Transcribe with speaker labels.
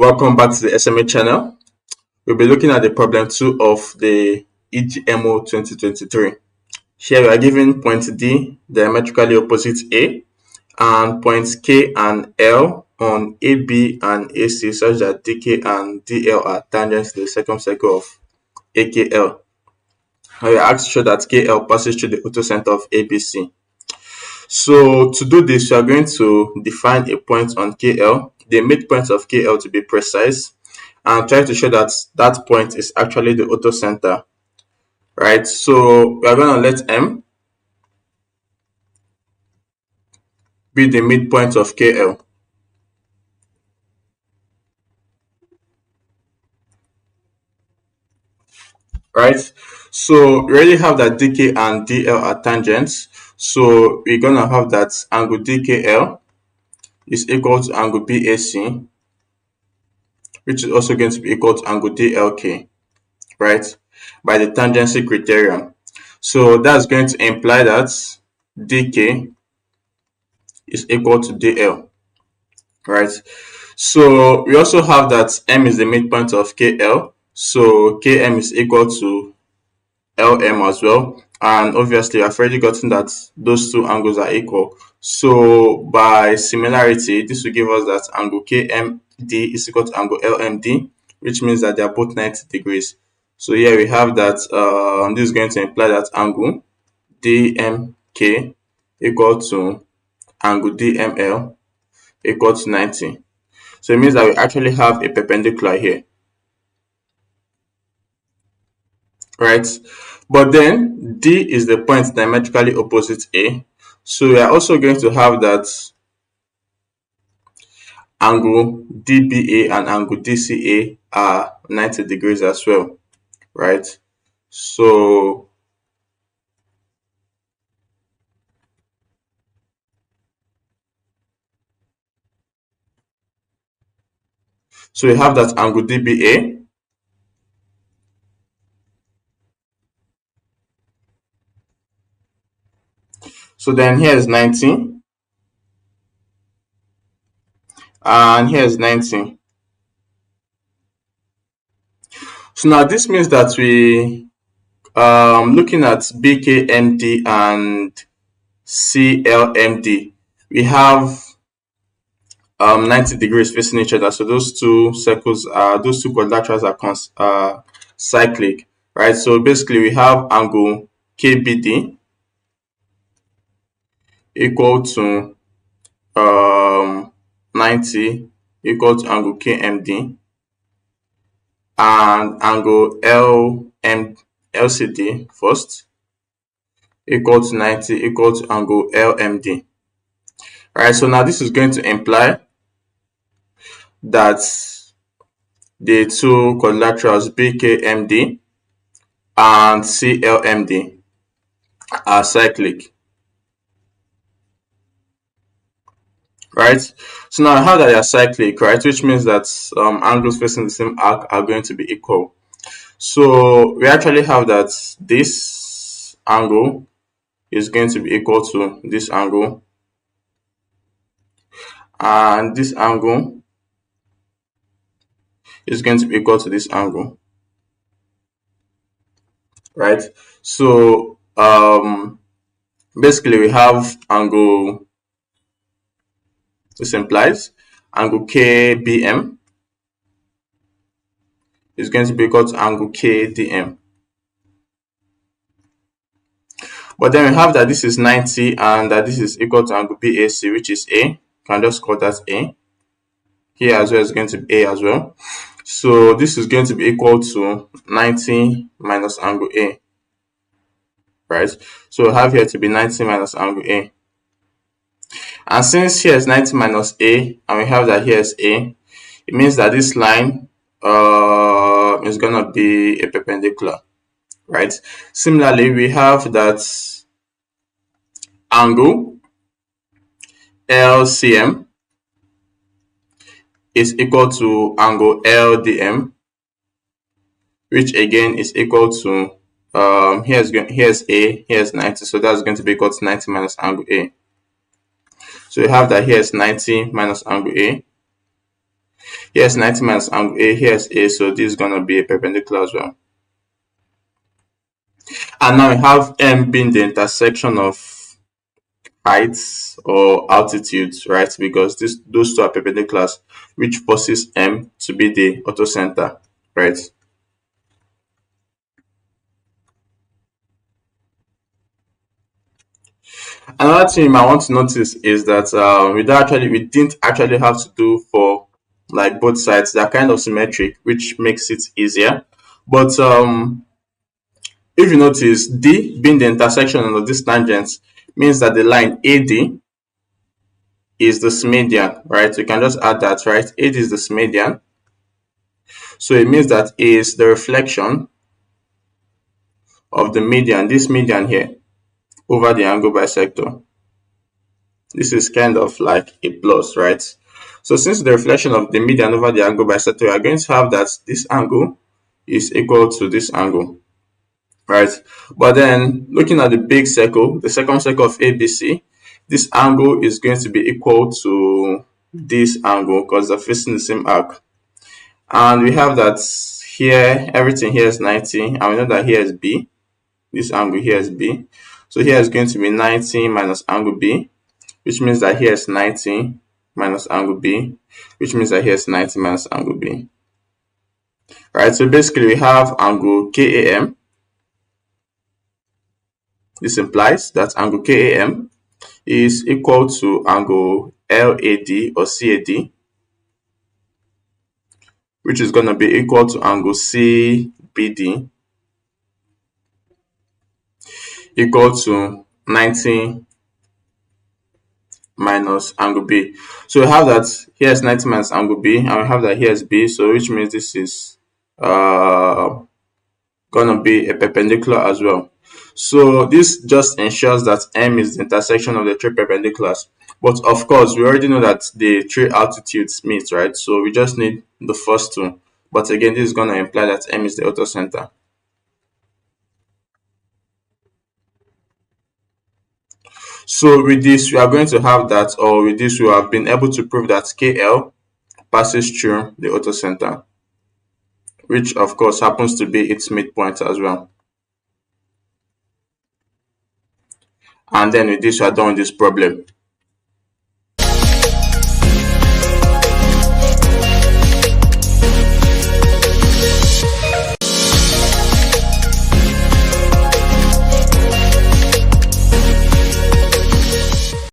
Speaker 1: Welcome back to the SMA channel. We'll be looking at the problem 2 of the EGMO 2023. Here we are given point D diametrically opposite A and points K and L on AB and AC such that DK and DL are tangents to the circumcircle of AKL. And we are asked to show that KL passes through the autocenter of ABC. So to do this, we are going to define a point on KL, the midpoint of KL to be precise, and try to show that that point is actually the autocenter, right? So we are going to let M be the midpoint of KL. Right? So we already have that DK and DL are tangents. So we're going to have that angle DKL is equal to angle BAC, which is also going to be equal to angle DLK, right, by the tangency criterion. So that's going to imply that DK is equal to DL, right? So we also have that M is the midpoint of KL, so KM is equal to LM as well, and obviously I've already gotten that those two angles are equal. So by similarity, this will give us that angle KMD is equal to angle LMD, which means that they are both 90 degrees. So here we have that this is going to imply that angle DMK equal to angle DML equal to 90. So it means that we actually have a perpendicular here, right? But then D is the point diametrically opposite A. So we are also going to have that angle DBA and angle DCA are 90 degrees as well, right? So we have that angle DBA. So then here is 90. And here is 90. So now this means that we looking at BKMD and CLMD, we have 90 degrees facing each other. So those two circles are, those two quadrilaterals are cyclic, right? So basically we have angle KBD equal to 90 equal to angle KMD, and angle LCD first equal to 90 equal to angle LMD. Right, so now this is going to imply that the two quadrilaterals BKMD and CLMD are cyclic. Right, so now I have that they are cyclic, right, which means that angles facing the same arc are going to be equal. So we actually have that this angle is going to be equal to this angle, and this angle is going to be equal to this angle, right? So basically we have angle, this implies angle KBM is going to be equal to angle KDM. But then we have that this is 90 and that this is equal to angle BAC, which is A. You can just call that A. Here as well is going to be A as well. So this is going to be equal to 90 minus angle A, right? So we have here to be 90 minus angle A. And since here is 90 minus A and we have that here is A, it means that this line is going to be a perpendicular, right? Similarly, we have that angle LCM is equal to angle LDM, which again is equal to here's A, here's 90, so that's going to be equal to 90 minus angle A. So we have that here is 90 minus angle A. Here's 90 minus angle A, here's A, so this is gonna be a perpendicular as well. And now we have M being the intersection of heights or altitudes, right? Because those two are perpendiculars, which forces M to be the orthocenter, right? Another thing you might want to notice is that we didn't actually have to do for like both sides. They're kind of symmetric, which makes it easier. But if you notice, D being the intersection of these tangents means that the line AD is the median, right? You can just add that, right? AD is the median. So it means that is the reflection of the median, this median here, over the angle bisector. This is kind of like a plus, right? So since the reflection of the median over the angle bisector, we are going to have that this angle is equal to this angle, right? But then looking at the big circle, the second circle of ABC, this angle is going to be equal to this angle because they're facing the same arc. And we have that here, everything here is 90, and we know that here is B. This angle here is B. So here is going to be 90 minus angle B, which means that here is 90 minus angle B, which means that here is 90 minus angle B. Right, so basically we have angle KAM. This implies that angle KAM is equal to angle LAD or CAD, which is going to be equal to angle CBD equal to 90 minus angle B. So we have that here is 90 minus angle B, and we have that here is B, so which means this is gonna be a perpendicular as well. So this just ensures that M is the intersection of the three perpendiculars. But of course, we already know that the three altitudes meet, right? So we just need the first two. But again, this is gonna imply that M is the orthocenter. So with this, we are going to have that, or with this, we have been able to prove that KL passes through the orthocenter, which of course happens to be its midpoint as well. And then with this, we are done with this problem.